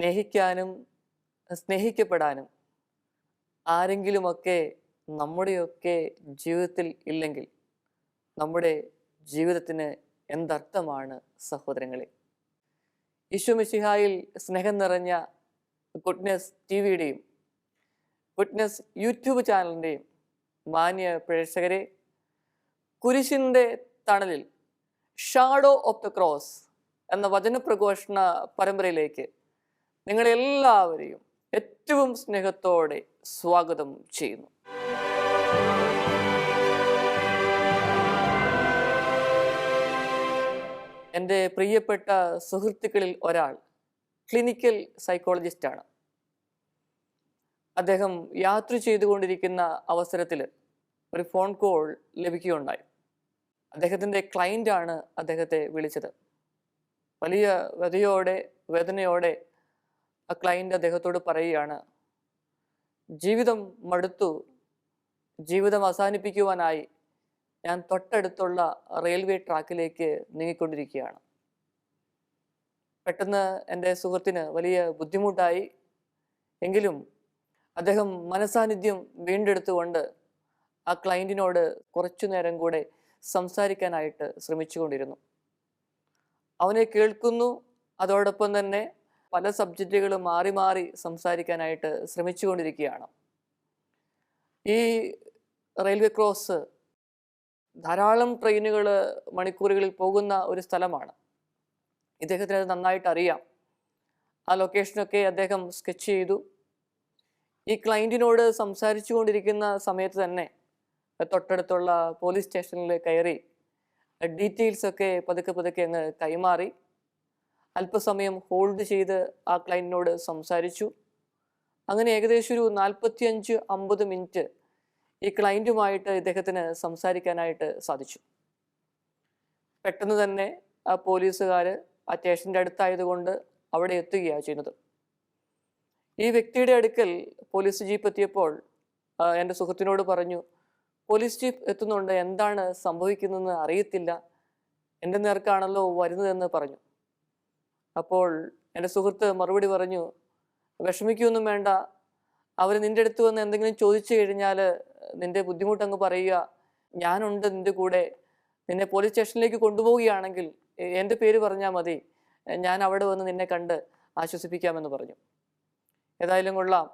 സ്നേഹിക്കാനും സ്നേഹിക്കപ്പെടാനും ആരെങ്കിലുമൊക്കെ നമ്മുടെയൊക്കെ ജീവിതത്തിൽ ഇല്ലെങ്കിൽ നമ്മുടെ ജീവിതത്തിന് എന്തർത്ഥമാണ് സഹോദരങ്ങളെ? ഈശോ മിശിഹായിൽ സ്നേഹം നിറഞ്ഞ ഗുഡ്നെസ് ടി വിയുടെയും ഗുഡ്നെസ് യൂട്യൂബ് ചാനലിൻ്റെയും മാന്യ പ്രേക്ഷകരെ, കുരിശിൻ്റെ തണലിൽ ഷാഡോ ഓഫ് ദ ക്രോസ് എന്ന വചനപ്രഘോഷണ പരമ്പരയിലേക്ക് നിങ്ങളെല്ലാവരെയും ഏറ്റവും സ്നേഹത്തോടെ സ്വാഗതം ചെയ്യുന്നു. എൻ്റെ പ്രിയപ്പെട്ട സുഹൃത്തുക്കളിൽ ഒരാൾ ക്ലിനിക്കൽ സൈക്കോളജിസ്റ്റാണ്. അദ്ദേഹം യാത്ര ചെയ്തുകൊണ്ടിരിക്കുന്ന അവസരത്തിൽ ഒരു ഫോൺ കോൾ ലഭിക്കുകയുണ്ടായി. അദ്ദേഹത്തിൻ്റെ ക്ലയൻ്റാണ് അദ്ദേഹത്തെ വിളിച്ചത്. വലിയ വേദനയോടെ ആ ക്ലയൻ്റ് അദ്ദേഹത്തോട് പറയുകയാണ്, ജീവിതം മടുത്തു, ജീവിതം അവസാനിപ്പിക്കുവാനായി ഞാൻ തൊട്ടടുത്തുള്ള റെയിൽവേ ട്രാക്കിലേക്ക് നീങ്ങിക്കൊണ്ടിരിക്കുകയാണ്. പെട്ടെന്ന് എൻ്റെ സുഹൃത്തിന് വലിയ ബുദ്ധിമുട്ടായി. എങ്കിലും അദ്ദേഹം മനസാന്നിധ്യം വീണ്ടെടുത്തുകൊണ്ട് ആ ക്ലയൻറ്റിനോട് കുറച്ചു നേരം കൂടെ സംസാരിക്കാനായിട്ട് ശ്രമിച്ചുകൊണ്ടിരുന്നു. അവനെ കേൾക്കുന്നു, അതോടൊപ്പം തന്നെ പല സബ്ജക്റ്റുകൾ മാറി മാറി സംസാരിക്കാനായിട്ട് ശ്രമിച്ചുകൊണ്ടിരിക്കുകയാണ്. ഈ റെയിൽവേ ക്രോസ് ധാരാളം ട്രെയിനുകൾ മണിക്കൂറുകളിൽ പോകുന്ന ഒരു സ്ഥലമാണ്. ഇദ്ദേഹത്തിന് അത് നന്നായിട്ട് അറിയാം. ആ ലൊക്കേഷനൊക്കെ അദ്ദേഹം സ്കെച്ച് ചെയ്തു. ഈ ക്ലയൻറ്റിനോട് സംസാരിച്ചു കൊണ്ടിരിക്കുന്ന സമയത്ത് തന്നെ തൊട്ടടുത്തുള്ള പോലീസ് സ്റ്റേഷനിൽ കയറി ഡീറ്റെയിൽസ് ഒക്കെ പതുക്കെ അങ്ങ് കൈമാറി അല്പസമയം ഹോൾഡ് ചെയ്ത് ആ ക്ലയൻറ്റിനോട് സംസാരിച്ചു. അങ്ങനെ ഏകദേശം ഒരു 45-50 മിനിറ്റ് ഈ ക്ലയൻറ്റുമായിട്ട് ഇദ്ദേഹത്തിന് സംസാരിക്കാനായിട്ട് സാധിച്ചു. പെട്ടെന്ന് തന്നെ ആ പോലീസുകാർ ആ സ്റ്റേഷൻ്റെ അടുത്തായതുകൊണ്ട് അവിടെ എത്തുകയാണ് ചെയ്യുന്നത്. ഈ വ്യക്തിയുടെ അടുക്കൽ പോലീസ് ജീപ്പ് എത്തിയപ്പോൾ എൻ്റെ സുഹൃത്തിനോട് പറഞ്ഞു, പോലീസ് ജീപ്പ് എത്തുന്നുണ്ട്, എന്താണ് സംഭവിക്കുന്നതെന്ന് അറിയത്തില്ല, എൻ്റെ നേർക്കാണല്ലോ വരുന്നതെന്ന് പറഞ്ഞു. അപ്പോൾ എൻ്റെ സുഹൃത്ത് മറുപടി പറഞ്ഞു, വിഷമിക്കൊന്നും വേണ്ട, അവർ നിൻ്റെ അടുത്ത് വന്ന് എന്തെങ്കിലും ചോദിച്ചു കഴിഞ്ഞാൽ നിൻ്റെ ബുദ്ധിമുട്ടങ്ങ് പറയുക, ഞാനുണ്ട് നിൻ്റെ കൂടെ, നിന്നെ പോലീസ് സ്റ്റേഷനിലേക്ക് കൊണ്ടുപോവുകയാണെങ്കിൽ എൻ്റെ പേര് പറഞ്ഞാൽ മതി, ഞാൻ അവിടെ വന്ന് നിന്നെ കണ്ട് ആശ്വസിപ്പിക്കാമെന്ന് പറഞ്ഞു. ഏതായാലും കൊള്ളാം,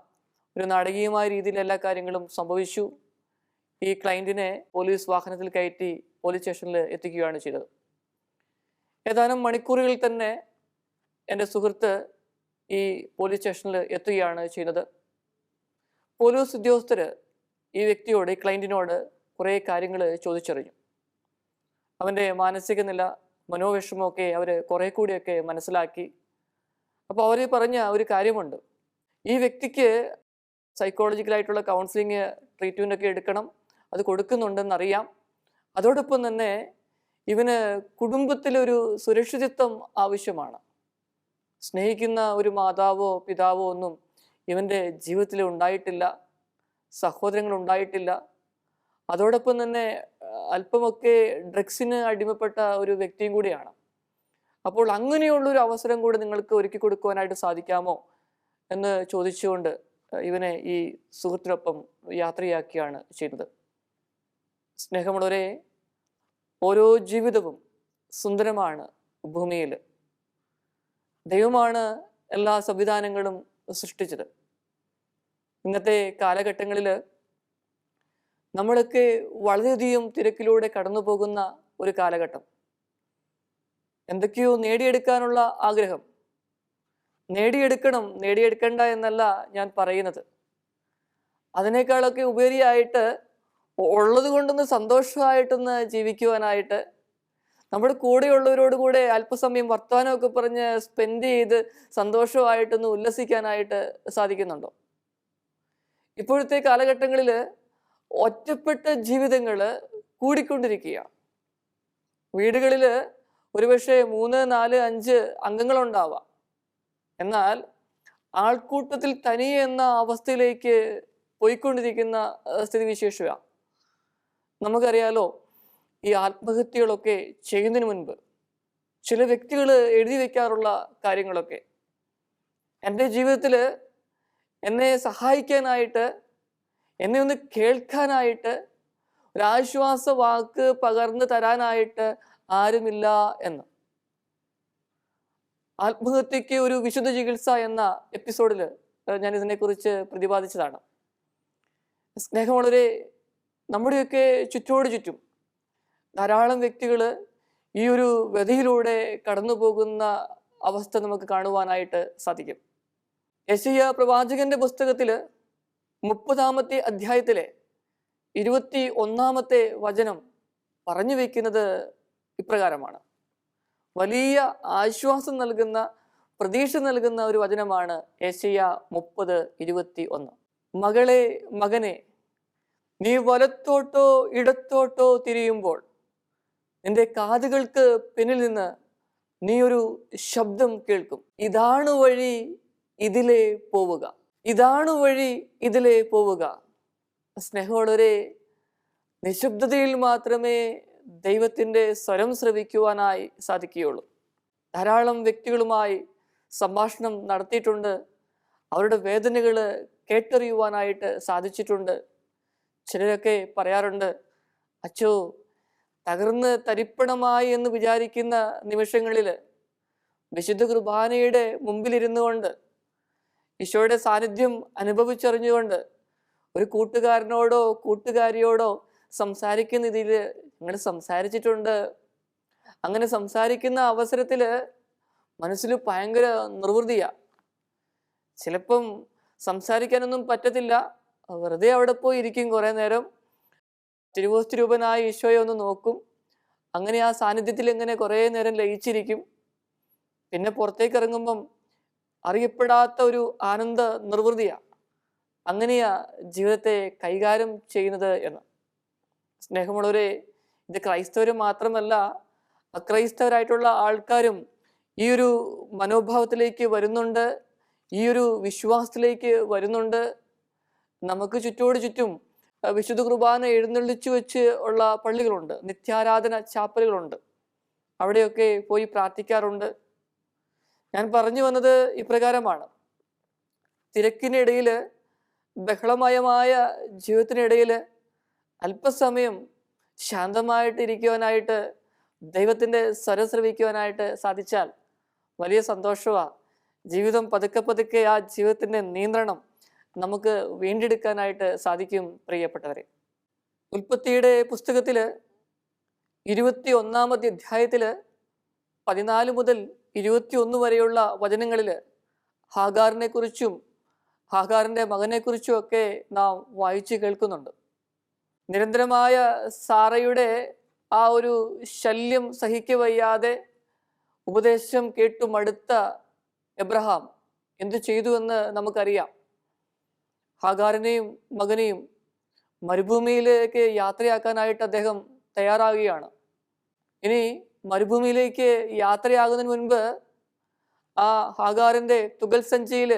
ഒരു നാടകീയമായ രീതിയിൽ എല്ലാ കാര്യങ്ങളും സംഭവിച്ചു. ഈ ക്ലയൻറ്റിനെ പോലീസ് വാഹനത്തിൽ കയറ്റി പോലീസ് സ്റ്റേഷനിൽ എത്തിക്കുകയാണ് ചെയ്തത്. ഏതാനും മണിക്കൂറുകളിൽ തന്നെ എൻ്റെ സുഹൃത്ത് ഈ പോലീസ് സ്റ്റേഷനിൽ എത്തുകയാണ് ചെയ്യുന്നത്. പോലീസ് ഉദ്യോഗസ്ഥർ ഈ വ്യക്തിയോട്, ഈ ക്ലയൻറ്റിനോട് കുറേ കാര്യങ്ങൾ ചോദിച്ചറിഞ്ഞു. അവൻ്റെ മാനസിക നില, മനോവിഷമമൊക്കെ അവർ കുറേ കൂടിയൊക്കെ മനസ്സിലാക്കി. അപ്പോൾ അവർ പറഞ്ഞ ഒരു കാര്യമുണ്ട്, ഈ വ്യക്തിക്ക് സൈക്കോളജിക്കലായിട്ടുള്ള കൗൺസിലിംഗ് ട്രീറ്റ്മെൻ്റ് ഒക്കെ എടുക്കണം, അത് കൊടുക്കുന്നുണ്ടെന്നറിയാം. അതോടൊപ്പം തന്നെ ഇവന് കുടുംബത്തിലൊരു സുരക്ഷിതത്വം ആവശ്യമാണ്. സ്നേഹിക്കുന്ന ഒരു മാതാവോ പിതാവോ ഒന്നും ഇവൻ്റെ ജീവിതത്തിൽ ഉണ്ടായിട്ടില്ല, സഹോദരങ്ങൾ ഉണ്ടായിട്ടില്ല. അതോടൊപ്പം തന്നെ അല്പമൊക്കെ ഡ്രഗ്സിന് അടിമപ്പെട്ട ഒരു വ്യക്തിയും കൂടിയാണ്. അപ്പോൾ അങ്ങനെയുള്ളൊരു അവസരം കൂടി നിങ്ങൾക്ക് ഒരുക്കി കൊടുക്കുവാനായിട്ട് സാധിക്കാമോ എന്ന് ചോദിച്ചുകൊണ്ട് ഇവനെ ഈ സുഹൃത്തിനൊപ്പം യാത്രയാക്കിയാണ് ചെയ്യുന്നത്. സ്നേഹമുള്ളവരെ, ഓരോ ജീവിതവും സുന്ദരമാണ്. ഭൂമിയിൽ ദൈവമാണ് എല്ലാ സംവിധാനങ്ങളും സൃഷ്ടിച്ചത്. ഇന്നത്തെ കാലഘട്ടങ്ങളിൽ നമ്മളൊക്കെ വളരെയധികം തിരക്കിലൂടെ കടന്നു പോകുന്ന ഒരു കാലഘട്ടം. എന്തൊക്കെയോ നേടിയെടുക്കാനുള്ള ആഗ്രഹം. നേടിയെടുക്കണ്ട എന്നല്ല ഞാൻ പറയുന്നത്. അതിനേക്കാളൊക്കെ ഉപരിയായിട്ട് ഉള്ളത് കൊണ്ടൊന്ന് സന്തോഷമായിട്ടൊന്ന് ജീവിക്കുവാനായിട്ട്, നമ്മുടെ കൂടെയുള്ളവരോട് കൂടെ അല്പസമയം വർത്തമാനമൊക്കെ പറഞ്ഞ് സ്പെൻഡ് ചെയ്ത് സന്തോഷമായിട്ടൊന്ന് ഉല്ലസിക്കാനായിട്ട് സാധിക്കുന്നുണ്ടോ? ഇപ്പോഴത്തെ കാലഘട്ടങ്ങളിൽ ഒറ്റപ്പെട്ട ജീവിതങ്ങൾ കൂടിക്കൊണ്ടിരിക്കുകയാണ്. വീടുകളിൽ ഒരുപക്ഷെ 3, 4, 5 അംഗങ്ങളുണ്ടാവാം. എന്നാൽ ആൾക്കൂട്ടത്തിൽ തനിയെ എന്ന അവസ്ഥയിലേക്ക് പോയിക്കൊണ്ടിരിക്കുന്ന സ്ഥിതിവിശേഷമാണ്. നമുക്കറിയാലോ, ഈ ആത്മഹത്യകളൊക്കെ ചെയ്യുന്നതിന് മുൻപ് ചില വ്യക്തികൾ എഴുതി വയ്ക്കാറുള്ള കാര്യങ്ങളൊക്കെ. എൻ്റെ ജീവിതത്തിൽ എന്നെ സഹായിക്കാനായിട്ട്, എന്നെ ഒന്ന് കേൾക്കാനായിട്ട്, ഒരാശ്വാസ വാക്ക് പകർന്നു തരാനായിട്ട് ആരുമില്ല എന്ന്. ആത്മഹത്യക്ക് ഒരു വിശുദ്ധ ചികിത്സ എന്ന എപ്പിസോഡിൽ ഞാൻ ഇതിനെക്കുറിച്ച് പ്രതിപാദിച്ചതാണ്. സ്നേഹമുള്ളവരെ, നമ്മുടെയൊക്കെ ചുറ്റോട് ചുറ്റും ധാരാളം വ്യക്തികൾ ഈ ഒരു വ്യതയിലൂടെ കടന്നു പോകുന്ന അവസ്ഥ നമുക്ക് കാണുവാനായിട്ട് സാധിക്കും. യെശയ്യാ പ്രവാചകന്റെ പുസ്തകത്തിൽ 30-ാമത്തെ അധ്യായത്തിലെ 21-ാമത്തെ വചനം പറഞ്ഞു വയ്ക്കുന്നത് ഇപ്രകാരമാണ്. വലിയ ആശ്വാസം നൽകുന്ന, പ്രതീക്ഷ നൽകുന്ന ഒരു വചനമാണ് യെശയ്യാ 30:21. മകളെ, മകനെ, നീ വലത്തോട്ടോ ഇടത്തോട്ടോ തിരിയുമ്പോൾ നിന്റെ കാതുകൾക്ക് പിന്നിൽ നിന്ന് നീ ഒരു ശബ്ദം കേൾക്കും. ഇതാണ് വഴി, ഇതിലേ പോവുക. ഇതാണ് വഴി, ഇതിലേ പോവുക. സ്നേഹമുള്ളവരെ, നിശബ്ദതയിൽ മാത്രമേ ദൈവത്തിൻ്റെ സ്വരം ശ്രവിക്കുവാനായി സാധിക്കുകയുള്ളൂ. ധാരാളം വ്യക്തികളുമായി സംഭാഷണം നടത്തിയിട്ടുണ്ട്. അവരുടെ വേദനകൾ കേട്ടറിയുവാനായിട്ട് സാധിച്ചിട്ടുണ്ട്. ചിലരൊക്കെ പറയാറുണ്ട്, അച്ചോ, തകർന്ന് തരിപ്പണമായി എന്ന് വിചാരിക്കുന്ന നിമിഷങ്ങളിൽ വിശുദ്ധ കുർബാനയുടെ മുമ്പിലിരുന്നു കൊണ്ട്, ഈശോയുടെ സാന്നിധ്യം അനുഭവിച്ചറിഞ്ഞുകൊണ്ട് ഒരു കൂട്ടുകാരനോടോ കൂട്ടുകാരിയോടോ സംസാരിക്കുന്ന ഇതിൽ ഞങ്ങൾ സംസാരിച്ചിട്ടുണ്ട്. അങ്ങനെ സംസാരിക്കുന്ന അവസരത്തിൽ മനസ്സിൽ ഭയങ്കര നിർവൃതിയാണ്. ചിലപ്പം സംസാരിക്കാനൊന്നും പറ്റത്തില്ല, വെറുതെ അവിടെ പോയി ഇരിക്കും കുറേ നേരം. തിരുവോസ്തിരൂപനായ ഈശോയെ ഒന്ന് നോക്കും. അങ്ങനെ ആ സാന്നിധ്യത്തിൽ ഇങ്ങനെ കുറേ നേരം ലയിച്ചിരിക്കും. പിന്നെ പുറത്തേക്ക് ഇറങ്ങുമ്പം അറിയപ്പെടാത്ത ഒരു ആനന്ദ നിർവൃതിയാണ്. അങ്ങനെയാ ജീവിതത്തെ കൈകാര്യം ചെയ്യുന്നത് എന്ന്. സ്നേഹമുള്ളവരെ, ഇത് ക്രൈസ്തവർ മാത്രമല്ല, അക്രൈസ്തവരായിട്ടുള്ള ആൾക്കാരും ഈ ഒരു മനോഭാവത്തിലേക്ക് വരുന്നുണ്ട്, ഈ ഒരു വിശ്വാസത്തിലേക്ക് വരുന്നുണ്ട്. നമുക്ക് ചുറ്റോട് ചുറ്റും വിശുദ്ധ കുർബാന എഴുന്നള്ളിച്ചു വെച്ച് ഉള്ള പള്ളികളുണ്ട്, നിത്യാരാധന ചാപ്പലുകളുണ്ട്. അവിടെയൊക്കെ പോയി പ്രാർത്ഥിക്കാറുണ്ട്. ഞാൻ പറഞ്ഞു വന്നത് ഇപ്രകാരമാണ്. തിരക്കിനിടയിൽ, ബഹളമയമായ ജീവിതത്തിനിടയിൽ അല്പസമയം ശാന്തമായിട്ടിരിക്കുവാനായിട്ട്, ദൈവത്തിൻ്റെ സ്വരം ശ്രവിക്കുവാനായിട്ട് സാധിച്ചാൽ വലിയ സന്തോഷമാണ്. ജീവിതം പതുക്കെ പതുക്കെ ആ ജീവിതത്തിൻ്റെ നിയന്ത്രണം നമുക്ക് വീണ്ടെടുക്കാനായിട്ട് സാധിക്കും. പ്രിയപ്പെട്ടവരെ, ഉൽപ്പത്തിയുടെ പുസ്തകത്തിൽ 21-ാമത്തെ അധ്യായത്തിൽ 14 മുതൽ 21 വരെയുള്ള വചനങ്ങളിൽ ഹാഗാറിനെ കുറിച്ചും ഹാഗാറിൻ്റെ മകനെക്കുറിച്ചും ഒക്കെ നാം വായിച്ചു കേൾക്കുന്നുണ്ട്. നിരന്തരമായ സാറയുടെ ആ ഒരു ശല്യം സഹിക്കവയ്യാതെ ഉപദേശം കേട്ടു മടുത്ത എബ്രഹാം എന്തു ചെയ്തു എന്ന് നമുക്കറിയാം. ഹാഗാറിനെയും മകനെയും മരുഭൂമിയിലേക്ക് യാത്രയാക്കാനായിട്ട് അദ്ദേഹം തയ്യാറാകുകയാണ്. ഇനി മരുഭൂമിയിലേക്ക് യാത്രയാകുന്നതിന് മുൻപ് ആ ഹാഗാറിൻ്റെ തുകൽ സഞ്ചിയിൽ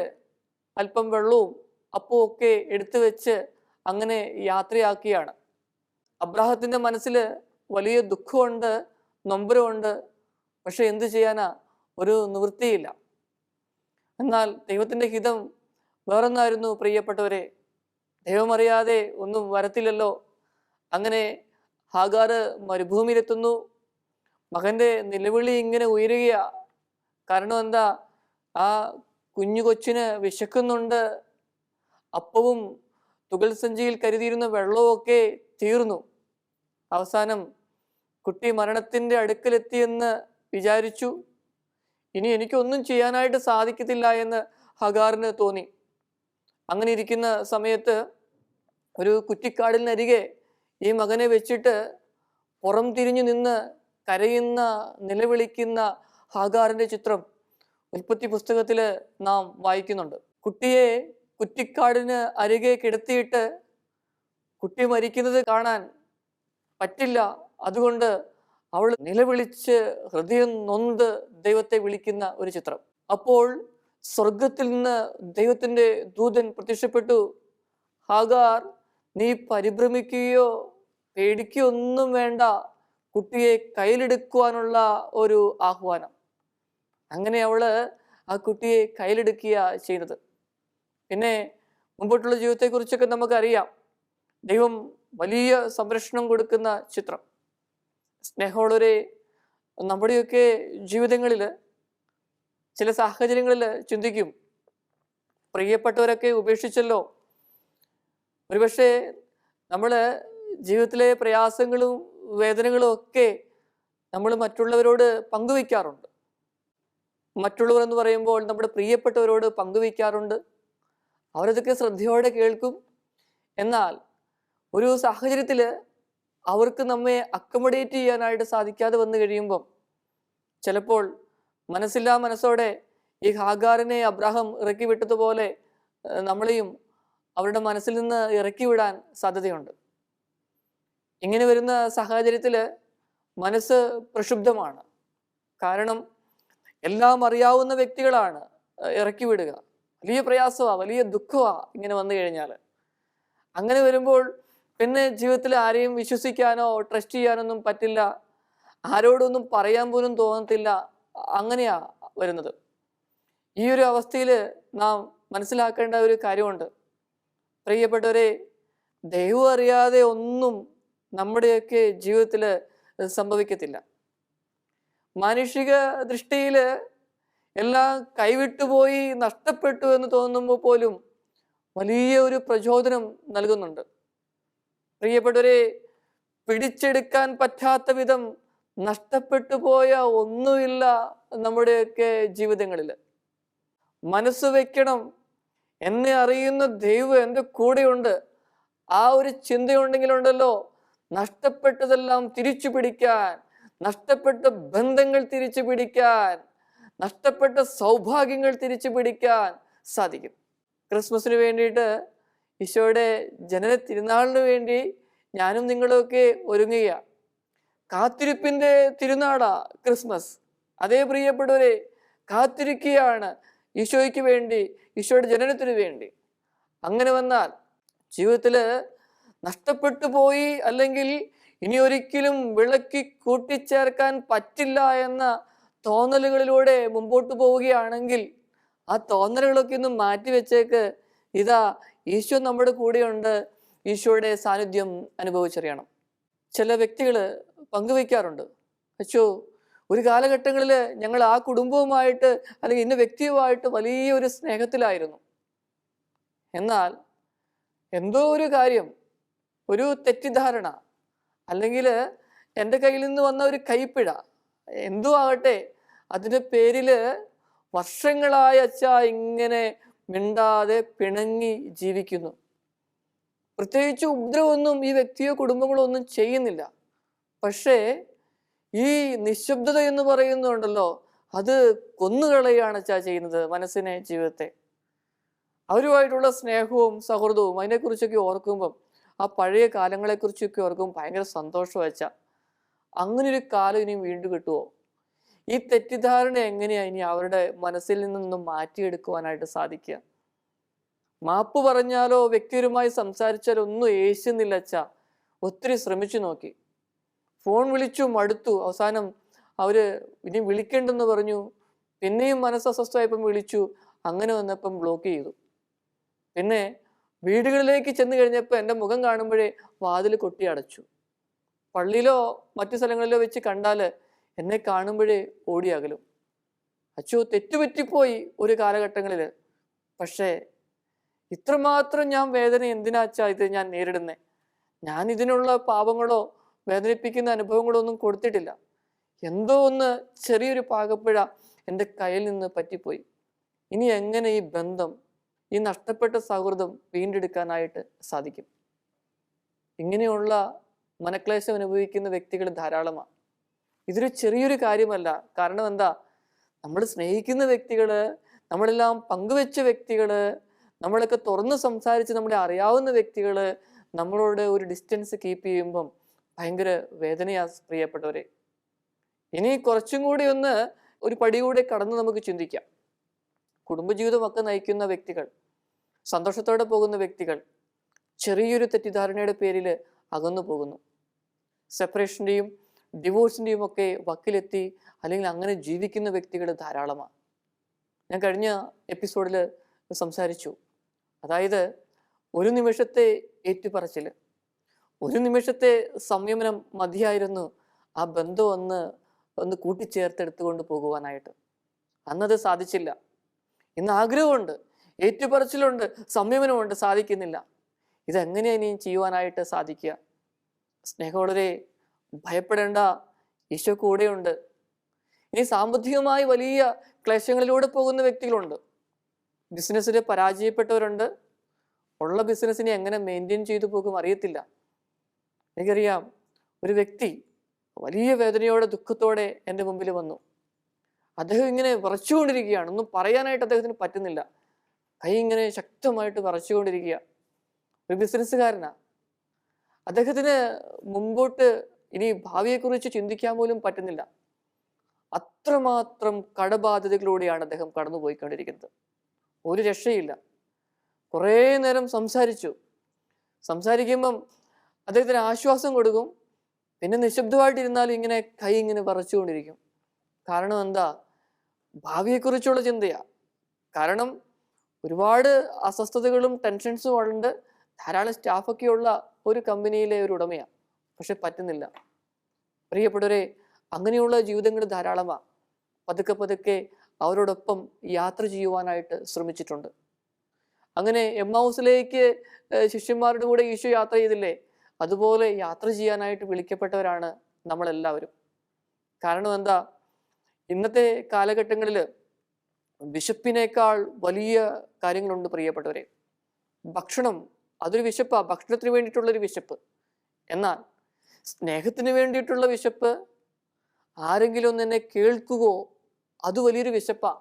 അല്പം വെള്ളവും അപ്പവും ഒക്കെ എടുത്തു വെച്ച് അങ്ങനെ യാത്രയാക്കുകയാണ്. അബ്രാഹത്തിൻ്റെ മനസ്സിൽ വലിയ ദുഃഖമുണ്ട്, നൊമ്പരമുണ്ട്. പക്ഷെ എന്തു ചെയ്യാനാ, ഒരു നിവൃത്തിയില്ല. എന്നാൽ ദൈവത്തിൻ്റെ ഹിതം വേറൊന്നായിരുന്നു. പ്രിയപ്പെട്ടവരെ, ദൈവമറിയാതെ ഒന്നും വരത്തില്ലല്ലോ. അങ്ങനെ ഹാഗാർ മരുഭൂമിയിലെത്തുന്നു. മകൻ്റെ നിലവിളി ഇങ്ങനെ ഉയരുകയാ. കാരണം എന്താ, ആ കുഞ്ഞു കൊച്ചിന് വിശക്കുന്നുണ്ട്. അപ്പവും തുകൽ സഞ്ചിയിൽ കരുതിയിരുന്ന വെള്ളവും ഒക്കെ തീർന്നു. അവസാനം കുട്ടി മരണത്തിൻ്റെ അടുക്കലെത്തിയെന്ന് വിചാരിച്ചു. ഇനി എനിക്കൊന്നും ചെയ്യാനായിട്ട് സാധിക്കത്തില്ല എന്ന് ഹഗാറിന് തോന്നി. അങ്ങനെ ഇരിക്കുന്ന സമയത്ത് ഒരു കുറ്റിക്കാടിനരികെ ഈ മകനെ വെച്ചിട്ട് പുറം തിരിഞ്ഞു നിന്ന് കരയുന്ന, നിലവിളിക്കുന്ന ഹാഗാറിൻ്റെ ചിത്രം ഉൽപ്പത്തി പുസ്തകത്തിൽ നാം വായിക്കുന്നുണ്ട്. കുട്ടിയെ കുറ്റിക്കാടിന് അരികെ കിടത്തിയിട്ട് കുട്ടി മരിക്കുന്നത് കാണാൻ പറ്റില്ല. അതുകൊണ്ട് അവൾ നിലവിളിച്ച് ഹൃദയം നൊന്ത് ദൈവത്തെ വിളിക്കുന്ന ഒരു ചിത്രം. അപ്പോൾ സ്വർഗത്തിൽ നിന്ന് ദൈവത്തിൻ്റെ ദൂതൻ പ്രത്യക്ഷപ്പെട്ടു. ഹാഗാർ, നീ പരിഭ്രമിക്കുകയോ പേടിക്കുകയോ ഒന്നും വേണ്ട, കുട്ടിയെ കയ്യിലെടുക്കുവാനുള്ള ഒരു ആഹ്വാനം. അങ്ങനെ അവള് ആ കുട്ടിയെ കയ്യിലെടുക്കുക ചെയ്യുന്നത്. പിന്നെ മുമ്പോട്ടുള്ള ജീവിതത്തെക്കുറിച്ചൊക്കെ നമുക്കറിയാം. ദൈവം വലിയ സംരക്ഷണം കൊടുക്കുന്ന ചിത്രം. സ്നേഹമുള്ളവരെ, നമ്മുടെയൊക്കെ ജീവിതങ്ങളിൽ ചില സാഹചര്യങ്ങളിൽ ചിന്തിക്കും, പ്രിയപ്പെട്ടവരൊക്കെ ഉപേക്ഷിച്ചല്ലോ. ഒരുപക്ഷെ നമ്മൾ ജീവിതത്തിലെ പ്രയാസങ്ങളും വേദനകളും ഒക്കെ നമ്മൾ മറ്റുള്ളവരോട് പങ്കുവയ്ക്കാറുണ്ട്. മറ്റുള്ളവർ എന്ന് പറയുമ്പോൾ നമ്മുടെ പ്രിയപ്പെട്ടവരോട് പങ്കുവയ്ക്കാറുണ്ട്. അവരതൊക്കെ ശ്രദ്ധയോടെ കേൾക്കും. എന്നാൽ ഒരു സാഹചര്യത്തിൽ അവർക്ക് നമ്മെ അക്കമഡേറ്റ് ചെയ്യാനായിട്ട് സാധിക്കാതെ വന്നു കഴിയുമ്പം ചിലപ്പോൾ മനസ്സില്ലാ മനസ്സോടെ ഈ ഹാഗാറിനെ അബ്രാഹാം ഇറക്കി വിട്ടതുപോലെ നമ്മളെയും അവരുടെ മനസ്സിൽ നിന്ന് ഇറക്കി വിടാൻ സാധ്യതയുണ്ട്. ഇങ്ങനെ വരുന്ന സാഹചര്യത്തിൽ മനസ്സ് പ്രക്ഷുബ്ധമാണ്. കാരണം എല്ലാം അറിയാവുന്ന വ്യക്തികളാണ് ഇറക്കി വിടുക. വലിയ പ്രയാസമാണ്, വലിയ ദുഃഖമാണ് ഇങ്ങനെ വന്നു കഴിഞ്ഞാൽ. അങ്ങനെ വരുമ്പോൾ പിന്നെ ജീവിതത്തിൽ ആരെയും വിശ്വസിക്കാനോ ട്രസ്റ്റ് ചെയ്യാനൊന്നും പറ്റില്ല. ആരോടൊന്നും പറയാൻ പോലും തോന്നത്തില്ല. അങ്ങനെയാ വരുന്നത്. ഈ ഒരു അവസ്ഥയിൽ നാം മനസ്സിലാക്കേണ്ട ഒരു കാര്യമുണ്ട്. പ്രിയപ്പെട്ടവരെ, ദൈവം അറിയാതെ ഒന്നും നമ്മുടെയൊക്കെ ജീവിതത്തിൽ സംഭവിക്കത്തില്ല. മാനുഷിക ദൃഷ്ടിയിൽ എല്ലാം കൈവിട്ടുപോയി, നഷ്ടപ്പെട്ടു എന്ന് തോന്നുമ്പോൾ പോലും വലിയ ഒരു പ്രചോദനം നൽകുന്നുണ്ട്. പ്രിയപ്പെട്ടവരെ, പിടിച്ചെടുക്കാൻ പറ്റാത്ത വിധം നഷ്ടപ്പെട്ടു പോയ ഒന്നുമില്ല നമ്മുടെയൊക്കെ ജീവിതങ്ങളിൽ. മനസ്സ് വെക്കണം, എന്നെ അറിയുന്ന ദൈവം എൻ്റെ കൂടെയുണ്ട്. ആ ഒരു ചിന്തയുണ്ടെങ്കിലുണ്ടല്ലോ, നഷ്ടപ്പെട്ടതെല്ലാം തിരിച്ചു പിടിക്കാൻ, നഷ്ടപ്പെട്ട ബന്ധങ്ങൾ തിരിച്ചു പിടിക്കാൻ, നഷ്ടപ്പെട്ട സൗഭാഗ്യങ്ങൾ തിരിച്ചു പിടിക്കാൻ സാധിക്കും. ക്രിസ്മസിന് വേണ്ടിയിട്ട്, ഈശോയുടെ ജനന തിരുനാളിന് വേണ്ടി ഞാനും നിങ്ങളൊക്കെ ഒരുങ്ങുക. കാത്തിരിപ്പിൻ്റെ തിരുനാളാ ക്രിസ്മസ്. അതേ പ്രിയപ്പെട്ടവരെ, കാത്തിരിക്കുകയാണ് ഈശോയ്ക്ക് വേണ്ടി, ഈശോയുടെ ജനനത്തിന് വേണ്ടി. അങ്ങനെ വന്നാൽ ജീവിതത്തിൽ നഷ്ടപ്പെട്ടു പോയി, അല്ലെങ്കിൽ ഇനി ഒരിക്കലും വിളക്കി കൂട്ടിച്ചേർക്കാൻ പറ്റില്ല എന്ന തോന്നലുകളിലൂടെ മുമ്പോട്ട് പോവുകയാണെങ്കിൽ ആ തോന്നലുകളൊക്കെ ഒന്ന് മാറ്റിവെച്ചേക്ക്. ഇതാ ഈശോ നമ്മുടെ കൂടെയുണ്ട്. ഈശോയുടെ സാന്നിധ്യം അനുഭവിച്ചറിയണം. ചില വ്യക്തികൾ പങ്കുവയ്ക്കാറുണ്ട്, അച്ചോ, ഒരു കാലഘട്ടങ്ങളിൽ ഞങ്ങൾ ആ കുടുംബവുമായിട്ട് അല്ലെങ്കിൽ ഇന്ന വ്യക്തിയുമായിട്ട് വലിയൊരു സ്നേഹത്തിലായിരുന്നു. എന്നാൽ എന്തോ ഒരു കാര്യം, ഒരു തെറ്റിദ്ധാരണ, അല്ലെങ്കിൽ എൻ്റെ കയ്യിൽ നിന്ന് വന്ന ഒരു കൈപ്പിഴ, എന്തോ ആകട്ടെ, അതിൻ്റെ പേരിൽ വർഷങ്ങളായ അച്ഛാ ഇങ്ങനെ മിണ്ടാതെ പിണങ്ങി ജീവിക്കുന്നു. പ്രത്യേകിച്ച് ഉപദ്രവമൊന്നും ഈ വ്യക്തിയോ കുടുംബങ്ങളോ ഒന്നും ചെയ്യുന്നില്ല. പക്ഷേ ഈ നിശബ്ദത എന്ന് പറയുന്നുണ്ടല്ലോ, അത് കൊന്നുകളയാണ് അച്ഛാ ചെയ്യുന്നത് മനസ്സിനെ, ജീവിതത്തെ. അവരുമായിട്ടുള്ള സ്നേഹവും സൗഹൃദവും അതിനെക്കുറിച്ചൊക്കെ ഓർക്കുമ്പം, ആ പഴയ കാലങ്ങളെക്കുറിച്ചൊക്കെ ഓർക്കുമ്പോൾ ഭയങ്കര സന്തോഷം വെച്ചാൽ. അങ്ങനെ ഒരു കാലം ഇനിയും വീണ്ടും കിട്ടുമോ? ഈ തെറ്റിദ്ധാരണ എങ്ങനെയാണ് ഇനി അവരുടെ മനസ്സിൽ നിന്നും മാറ്റിയെടുക്കുവാനായിട്ട് സാധിക്കുക? മാപ്പ് പറഞ്ഞാലോ വ്യക്തിപരമായി സംസാരിച്ചാലോ ഒന്നും ഏശുന്നില്ല അച്ഛാ. ഒത്തിരി ശ്രമിച്ചു നോക്കി, ഫോൺ വിളിച്ചു മടുത്തു. അവസാനം അവര് ഇനി വിളിക്കേണ്ടെന്ന് പറഞ്ഞു. പിന്നെയും മനസ്സസ്വസ്ഥമായപ്പം വിളിച്ചു. അങ്ങനെ വന്നപ്പം ബ്ലോക്ക് ചെയ്തു. പിന്നെ വീടുകളിലേക്ക് ചെന്ന് കഴിഞ്ഞപ്പോൾ എൻ്റെ മുഖം കാണുമ്പോഴേ വാതിൽ കൊട്ടി അടച്ചു. പള്ളിയിലോ മറ്റു സ്ഥലങ്ങളിലോ വെച്ച് കണ്ടാൽ എന്നെ കാണുമ്പോഴേ ഓടിയകലും. അച്ചോ, തെറ്റുപറ്റിപ്പോയി ഒരു കാലഘട്ടങ്ങളിൽ. പക്ഷേ ഇത്രമാത്രം ഞാൻ വേദന എന്തിനാച്ചാ ഇത് ഞാൻ നേരിടുന്നേ? ഞാൻ ഇതിനുള്ള പാപങ്ങളോ വേദനിപ്പിക്കുന്ന അനുഭവങ്ങളോ ഒന്നും കൊടുത്തിട്ടില്ല. എന്തോ ഒന്ന് ചെറിയൊരു പാകപ്പിഴ എൻ്റെ കയ്യിൽ നിന്ന് പറ്റിപ്പോയി. ഇനി എങ്ങനെ ഈ ബന്ധം, ഈ നഷ്ടപ്പെട്ട സൗഹൃദം വീണ്ടെടുക്കാനായിട്ട് സാധിക്കും? ഇങ്ങനെയുള്ള മനക്ലേശം അനുഭവിക്കുന്ന വ്യക്തികൾ ധാരാളമാണ്. ഇതൊരു ചെറിയൊരു കാര്യമല്ല. കാരണം എന്താ? നമ്മൾ സ്നേഹിക്കുന്ന വ്യക്തികൾ, നമ്മളെല്ലാം പങ്കുവെച്ച വ്യക്തികൾ, നമ്മളൊക്കെ തുറന്ന് സംസാരിച്ച് നമ്മളെ അറിയാവുന്ന വ്യക്തികൾ നമ്മളോട് ഒരു ഡിസ്റ്റൻസ് കീപ്പ് ചെയ്യുമ്പം ഭയങ്കര വേദനയാ പ്രിയപ്പെട്ടവരെ. ഇനി കുറച്ചും കൂടി ഒന്ന് ഒരു പടി കൂടെ കടന്ന് നമുക്ക് ചിന്തിക്കാം. കുടുംബജീവിതമൊക്കെ നയിക്കുന്ന വ്യക്തികൾ, സന്തോഷത്തോടെ പോകുന്ന വ്യക്തികൾ ചെറിയൊരു തെറ്റിദ്ധാരണയുടെ പേരിൽ അകന്നു പോകുന്നു. സെപ്പറേഷൻ്റെയും ഡിവോഴ്സിൻ്റെയും ഒക്കെ വക്കിലെത്തി അല്ലെങ്കിൽ അങ്ങനെ ജീവിക്കുന്ന വ്യക്തികൾ ധാരാളമാണ്. ഞാൻ കഴിഞ്ഞ എപ്പിസോഡിൽ സംസാരിച്ചു. അതായത് ഒരു നിമിഷത്തെ ഏറ്റുപറച്ചിൽ, ഒരു നിമിഷത്തെ സംയമനം മതിയായിരുന്നു ആ ബന്ധം ഒന്ന് കൂട്ടിച്ചേർത്തെടുത്തുകൊണ്ട് പോകുവാനായിട്ട്. അന്നത് സാധിച്ചില്ല. ഇന്ന് ആഗ്രഹമുണ്ട്, ഏറ്റുപറച്ചിലുണ്ട്, സംയമനമുണ്ട്, സാധിക്കുന്നില്ല. ഇതെങ്ങനെയാണ് ഇനി ചെയ്യുവാനായിട്ട് സാധിക്കുക? സ്നേഹമുള്ളവരെ, ഭയപ്പെടേണ്ട, ഈശോ കൂടെയുണ്ട്. ഇനി സാമ്പത്തികമായി വലിയ ക്ലേശങ്ങളിലൂടെ പോകുന്ന വ്യക്തികളുണ്ട്, ബിസിനസ്സിൽ പരാജയപ്പെട്ടവരുണ്ട്. ഉള്ള ബിസിനസ്സിനെ എങ്ങനെ മെയിൻറ്റെയിൻ ചെയ്തു പോകും അറിയത്തില്ല. എനിക്കറിയാം, ഒരു വ്യക്തി വലിയ വേദനയോടെ ദുഃഖത്തോടെ എൻ്റെ മുമ്പിൽ വന്നു. അദ്ദേഹം ഇങ്ങനെ വിറച്ചുകൊണ്ടിരിക്കുകയാണ്. ഒന്നും പറയാനായിട്ട് അദ്ദേഹത്തിന് പറ്റുന്നില്ല. കൈ ഇങ്ങനെ ശക്തമായിട്ട് വിറച്ചുകൊണ്ടിരിക്കുക. ഒരു ബിസിനസ്സുകാരനാണ്. അദ്ദേഹത്തിന് മുമ്പോട്ട് ഇനി ഭാവിയെക്കുറിച്ച് ചിന്തിക്കാൻ പോലും പറ്റുന്നില്ല. അത്രമാത്രം കടബാധ്യതകളിലൂടെയാണ് അദ്ദേഹം കടന്നു പോയിക്കൊണ്ടിരിക്കുന്നത്. ഒരു രക്ഷയില്ല. കുറേ നേരം സംസാരിക്കുമ്പം അദ്ദേഹത്തിന് ആശ്വാസം കൊടുക്കും. പിന്നെ നിശബ്ദമായിട്ടിരുന്നാലും ഇങ്ങനെ കൈ ഇങ്ങനെ വിറച്ചുകൊണ്ടിരിക്കും. കാരണം എന്താ? ഭാവിയെക്കുറിച്ചുള്ള ചിന്തയാ. കാരണം ഒരുപാട് അസ്വസ്ഥതകളും ടെൻഷൻസും ഉണ്ട്. ധാരാളം സ്റ്റാഫൊക്കെയുള്ള ഒരു കമ്പനിയിലെ ഒരു ഉടമയാണ്. പക്ഷെ പറ്റുന്നില്ല. പ്രിയപ്പെട്ടവരെ, അങ്ങനെയുള്ള ജീവിതങ്ങൾ ധാരാളമാണ്. പതുക്കെ അവരോടൊപ്പം യാത്ര ചെയ്യുവാനായിട്ട് ശ്രമിച്ചിട്ടുണ്ട്. അങ്ങനെ എമ്മൗസിലേക്ക് ശിഷ്യന്മാരുടെ കൂടെ ഈശോ യാത്ര ചെയ്തില്ലേ? അതുപോലെ യാത്ര ചെയ്യാനായിട്ട് വിളിക്കപ്പെട്ടവരാണ് നമ്മളെല്ലാവരും. കാരണം എന്താ? ഇന്നത്തെ കാലഘട്ടങ്ങളിൽ വിശപ്പിനേക്കാൾ വലിയ കാര്യങ്ങളുണ്ട് പ്രിയപ്പെട്ടവരെ. ഭക്ഷണം, അതൊരു വിശപ്പാണ്. ഭക്ഷണത്തിന് വേണ്ടിയിട്ടുള്ളൊരു വിശപ്പ്. എന്നാൽ സ്നേഹത്തിന് വേണ്ടിയിട്ടുള്ള വിശപ്പ്, ആരെങ്കിലും ഒന്ന് എന്നെ കേൾക്കുവോ, അത് വലിയൊരു വിശപ്പാ.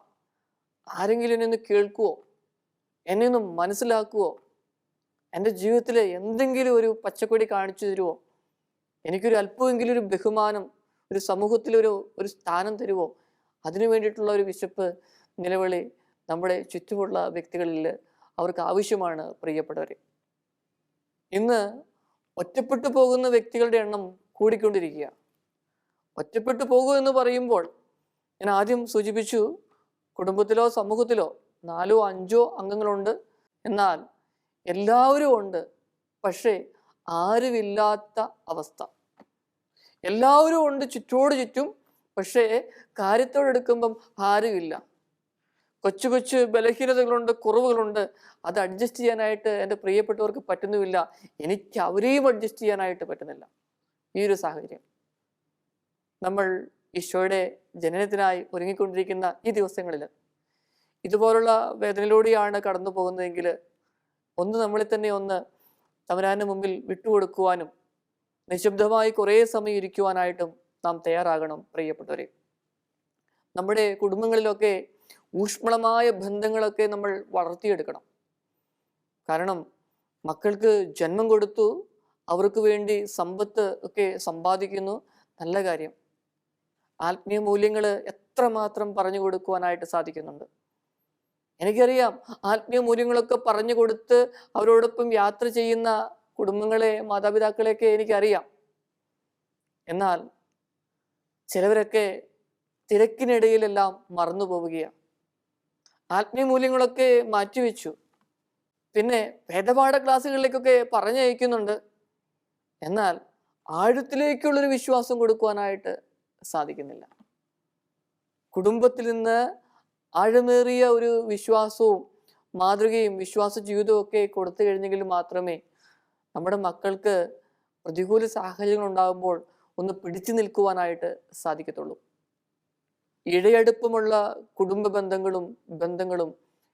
ആരെങ്കിലും എന്നെ ഒന്ന് കേൾക്കുവോ, എന്നെ ഒന്ന് മനസ്സിലാക്കുവോ, എൻ്റെ ജീവിതത്തിൽ എന്തെങ്കിലും ഒരു പച്ചക്കൊടി കാണിച്ചു തരുമോ, എനിക്കൊരു അല്പമെങ്കിലും ഒരു ബഹുമാനം, ഒരു സമൂഹത്തിലൊരു സ്ഥാനം തരുമോ, അതിനു വേണ്ടിയിട്ടുള്ള ഒരു വിശപ്പ്, നിലവിളി നമ്മുടെ ചുറ്റുമുള്ള വ്യക്തികളിൽ അവർക്ക് ആവശ്യമാണ് പ്രിയപ്പെട്ടവരെ. ഇന്ന് ഒറ്റപ്പെട്ടു പോകുന്ന വ്യക്തികളുടെ എണ്ണം കൂടിക്കൊണ്ടിരിക്കുക. ഒറ്റപ്പെട്ടു പോകുക എന്ന് പറയുമ്പോൾ ഞാൻ ആദ്യം സൂചിപ്പിച്ചു, കുടുംബത്തിലോ സമൂഹത്തിലോ 4 5 അംഗങ്ങളുണ്ട്. എന്നാൽ എല്ലാവരും ഉണ്ട്, പക്ഷേ ആരുമില്ലാത്ത അവസ്ഥ. എല്ലാവരും ഉണ്ട് ചുറ്റോട് ചുറ്റും, പക്ഷേ കാര്യത്തോടെടുക്കുമ്പം ആരുമില്ല. കൊച്ചു ബലഹീനതകളുണ്ട്, കുറവുകളുണ്ട്. അത് അഡ്ജസ്റ്റ് ചെയ്യാനായിട്ട് എൻ്റെ പ്രിയപ്പെട്ടവർക്ക് പറ്റുന്നുമില്ല. എനിക്ക് അവരെയും അഡ്ജസ്റ്റ് ചെയ്യാനായിട്ട് പറ്റുന്നില്ല. ഈ ഒരു സാഹചര്യം നമ്മൾ ഈശോയുടെ ജനനത്തിനായി ഒരുങ്ങിക്കൊണ്ടിരിക്കുന്ന ഈ ദിവസങ്ങളിൽ ഇതുപോലുള്ള വേദനയിലൂടെയാണ് കടന്നു പോകുന്നതെങ്കിൽ നമ്മളെ തന്നെ തമ്പുരാന്റെ മുമ്പിൽ വിട്ടുകൊടുക്കുവാനും നിശബ്ദമായി കുറേ സമയം ഇരിക്കുവാനായിട്ടും നാം തയ്യാറാകണം പ്രിയപ്പെട്ടവരെ. നമ്മുടെ കുടുംബങ്ങളിലൊക്കെ ഊഷ്മളമായ ബന്ധങ്ങളൊക്കെ നമ്മൾ വളർത്തിയെടുക്കണം. കാരണം മക്കൾക്ക് ജന്മം കൊടുത്തു, അവർക്ക് വേണ്ടി സമ്പത്ത് ഒക്കെ സമ്പാദിക്കുന്നു, നല്ല കാര്യം. ആത്മീയ മൂല്യങ്ങൾ എത്രമാത്രം പറഞ്ഞു കൊടുക്കുവാനായിട്ട് സാധിക്കുന്നുണ്ട്. എനിക്കറിയാം, ആത്മീയ മൂല്യങ്ങളൊക്കെ പറഞ്ഞു കൊടുത്ത് അവരോടൊപ്പം യാത്ര ചെയ്യുന്ന കുടുംബങ്ങളെ, മാതാപിതാക്കളെയൊക്കെ എനിക്കറിയാം. എന്നാൽ ചിലവരൊക്കെ തിരക്കിനിടയിലെല്ലാം മറന്നു പോവുകയാണ്. ആത്മീയ മൂല്യങ്ങളൊക്കെ മാറ്റിവെച്ചു. പിന്നെ വേദപാഠ ക്ലാസ്സുകളിലേക്കൊക്കെ പറഞ്ഞയക്കുന്നുണ്ട്. എന്നാൽ ആഴത്തിലേക്കുള്ളൊരു വിശ്വാസം കൊടുക്കുവാനായിട്ട് സാധിക്കുന്നില്ല. കുടുംബത്തിൽ നിന്ന് ആഴമേറിയ ഒരു വിശ്വാസവും മാതൃകയും വിശ്വാസ ജീവിതവും ഒക്കെ കൊടുത്തു കഴിഞ്ഞെങ്കിൽ മാത്രമേ നമ്മുടെ മക്കൾക്ക് പ്രതികൂല സാഹചര്യങ്ങൾ ഉണ്ടാകുമ്പോൾ ഒന്ന് പിടിച്ചു നിൽക്കുവാനായിട്ട് സാധിക്കത്തുള്ളൂ. ഇഴയടുപ്പമുള്ള കുടുംബ ബന്ധങ്ങളും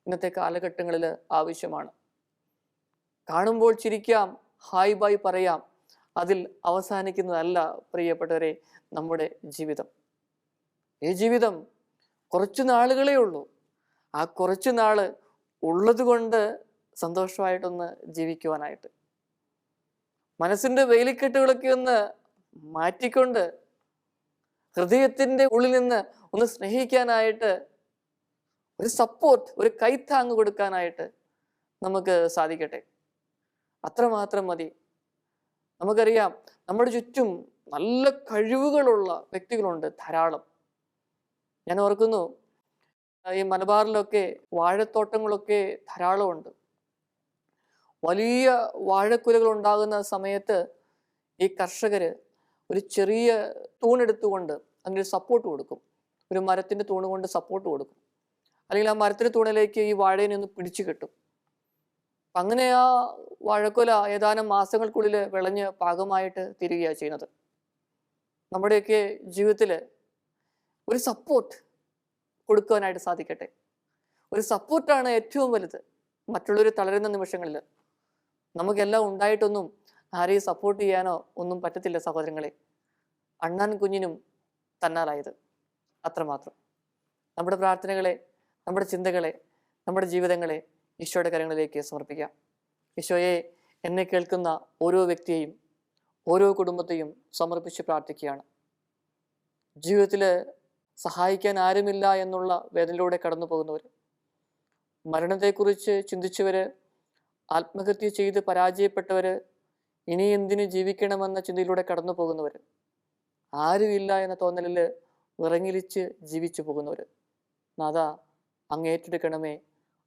ഇന്നത്തെ കാലഘട്ടങ്ങളിൽ ആവശ്യമാണ്. കാണുമ്പോൾ ചിരിക്കാം, ഹായ് ബായ് പറയാം. അതിൽ അവസാനിക്കുന്നതല്ല പ്രിയപ്പെട്ടവരെ നമ്മുടെ ജീവിതം. ഈ ജീവിതം കുറച്ചു നാളുകളേ ഉള്ളൂ. ആ കുറച്ചു നാള് ഉള്ളത് കൊണ്ട് സന്തോഷമായിട്ടൊന്ന് ജീവിക്കുവാനായിട്ട്, മനസ്സിൻ്റെ വേലിക്കെട്ടുകളൊക്കെ ഒന്ന് മാറ്റിക്കൊണ്ട് ഹൃദയത്തിൻ്റെ ഉള്ളിൽ നിന്ന് ഒന്ന് സ്നേഹിക്കാനായിട്ട്, ഒരു സപ്പോർട്ട്, ഒരു കൈത്താങ്ങ് കൊടുക്കാനായിട്ട് നമുക്ക് സാധിക്കട്ടെ. അത്രമാത്രം മതി. നമുക്കറിയാം, നമ്മുടെ ചുറ്റും നല്ല കഴിവുകളുള്ള വ്യക്തികളുണ്ട് ധാരാളം. ഞാൻ ഓർക്കുന്നു, ഈ മലബാറിലൊക്കെ വാഴത്തോട്ടങ്ങളൊക്കെ ധാരാളമുണ്ട്. വലിയ വാഴക്കുലകൾ ഉണ്ടാകുന്ന സമയത്ത് ഈ കർഷകര് ഒരു ചെറിയ തൂണെടുത്തുകൊണ്ട് അതിനൊരു സപ്പോർട്ട് കൊടുക്കും. ഒരു മരത്തിന്റെ തൂണ് കൊണ്ട് സപ്പോർട്ട് കൊടുക്കും. അല്ലെങ്കിൽ ആ മരത്തിന്റെ തൂണിലേക്ക് ഈ വാഴയെ ഒന്ന് പിടിച്ചു കെട്ടും. അങ്ങനെ ആ വാഴക്കുല ഏതാനും മാസങ്ങൾക്കുള്ളിൽ വിളഞ്ഞ് പാകമായിട്ട് തീരുകയാണ് ചെയ്യുന്നത്. നമ്മുടെയൊക്കെ ജീവിതത്തിൽ ഒരു സപ്പോർട്ട് കൊടുക്കുവാനായിട്ട് സാധിക്കട്ടെ. ഒരു സപ്പോർട്ടാണ് ഏറ്റവും വലുത്. മറ്റുള്ളവർ തളരുന്ന നിമിഷങ്ങളിൽ നമുക്കെല്ലാം ഉണ്ടായിട്ടൊന്നും ആരെയും സപ്പോർട്ട് ചെയ്യാനോ ഒന്നും പറ്റത്തില്ല സഹോദരങ്ങളെ. അണ്ണാൻ കുഞ്ഞിനും തന്നാലായത് അത്രമാത്രം. നമ്മുടെ പ്രാർത്ഥനകളെ, നമ്മുടെ ചിന്തകളെ, നമ്മുടെ ജീവിതങ്ങളെ ഈശോയുടെ കരങ്ങളിലേക്ക് സമർപ്പിക്കാം. ഈശോയെ, എന്നെ കേൾക്കുന്ന ഓരോ വ്യക്തിയെയും ഓരോ കുടുംബത്തെയും സമർപ്പിച്ച് പ്രാർത്ഥിക്കുകയാണ്. ജീവിതത്തിൽ സഹായിക്കാൻ ആരുമില്ല എന്നുള്ള വേദനയിലൂടെ കടന്നു പോകുന്നവർ, മരണത്തെക്കുറിച്ച് ചിന്തിച്ചവർ, ആത്മഹത്യ ചെയ്ത് പരാജയപ്പെട്ടവർ, ഇനി എന്തിനു ജീവിക്കണമെന്ന ചിന്തയിലൂടെ കടന്നു പോകുന്നവർ, ആരുമില്ല എന്ന തോന്നലിൽ വിറങ്ങിലിച്ച് ജീവിച്ചു പോകുന്നവർ, നാഥാ അങ്ങ് ഏറ്റെടുക്കണമേ.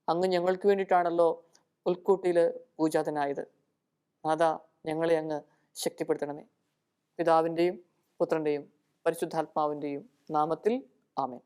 അങ്ങ് ഞങ്ങൾക്ക് വേണ്ടിയിട്ടാണല്ലോ പുൽക്കൂട്ടിയിൽ പൂജാതനായത്. നാഥാ ഞങ്ങളെ അങ്ങ് ശക്തിപ്പെടുത്തണമേ. പിതാവിൻ്റെയും പുത്രൻ്റെയും പരിശുദ്ധാത്മാവിൻ്റെയും നാമത്തിൽ ആമേൻ.